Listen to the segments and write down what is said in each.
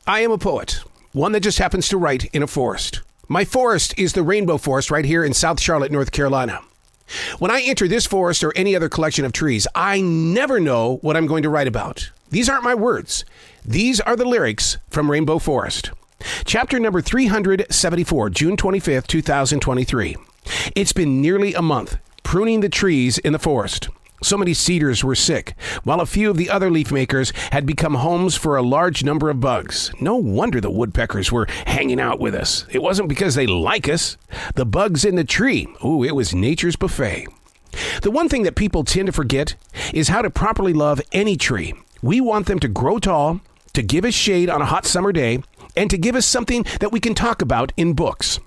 I am a poet, one that just happens to write in a forest. My forest is the Rainbow Forest right here in South Charlotte, North Carolina. When I enter this forest or any other collection of trees, I never know what I'm going to write about. These aren't my words. These are the lyrics from Rainbow Forest. Chapter number 374, June 25th, 2023. It's been nearly a month pruning the trees in the forest. So many cedars were sick, while a few of the other leaf makers had become homes for a large number of bugs. No wonder the woodpeckers were hanging out with us. It wasn't because they like us. The bugs in the tree, it was nature's buffet. The one thing that people tend to forget is how to properly love any tree. We want them to grow tall, to give us shade on a hot summer day, and to give us something that we can talk about in books.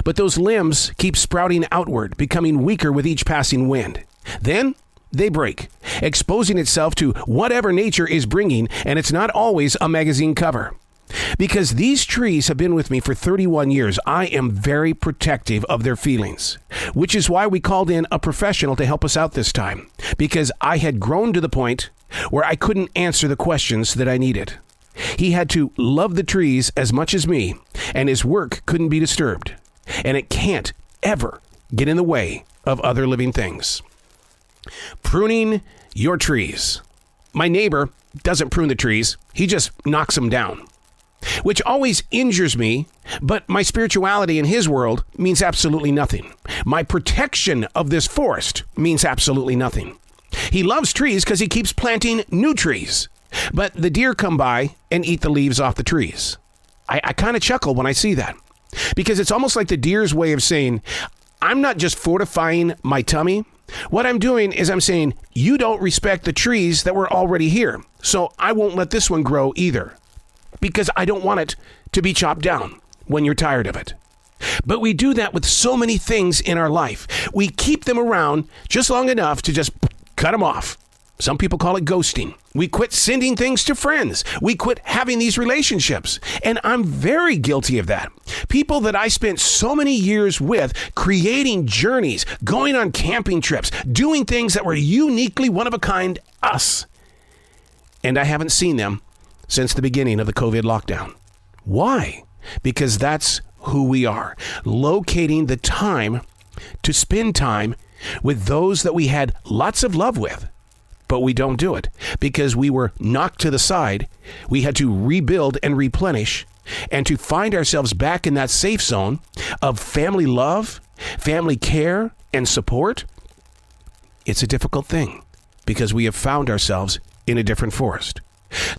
But those limbs keep sprouting outward, becoming weaker with each passing wind. Then they break, exposing itself to whatever nature is bringing, and it's not always a magazine cover. Because these trees have been with me for 31 years, I am very protective of their feelings, which is why we called in a professional to help us out this time, because I had grown to the point where I couldn't answer the questions that I needed. He had to love the trees as much as me, and his work couldn't be disturbed, and it can't ever get in the way of other living things. Pruning your trees. My neighbor doesn't prune the trees. He just knocks them down, which always injures me, but my spirituality in his world means absolutely nothing. My protection of this forest means absolutely nothing. He loves trees because he keeps planting new trees, but the deer come by and eat the leaves off the trees. I kind of chuckle when I see that, because it's almost like the deer's way of saying, I'm not just fortifying my tummy. What I'm doing is I'm saying, you don't respect the trees that were already here, so I won't let this one grow either, because I don't want it to be chopped down when you're tired of it. But we do that with so many things in our life. We keep them around just long enough to just cut them off. Some people call it ghosting. We quit sending things to friends. We quit having these relationships. And I'm very guilty of that. People that I spent so many years with, creating journeys, going on camping trips, doing things that were uniquely one of a kind, us. And I haven't seen them since the beginning of the COVID lockdown. Why? Because that's who we are. Locating the time to spend time with those that we had lots of love with. But we don't do it because we were knocked to the side. We had to rebuild and replenish, and to find ourselves back in that safe zone of family love, family care, and support. It's a difficult thing because we have found ourselves in a different forest.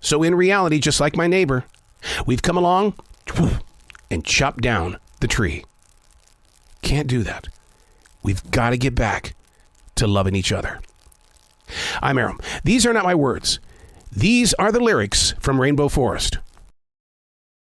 So in reality, just like my neighbor, we've come along and chopped down the tree. Can't do that. We've got to get back to loving each other. I'm Aram. These are not my words. These are the lyrics from Rainbow Forest.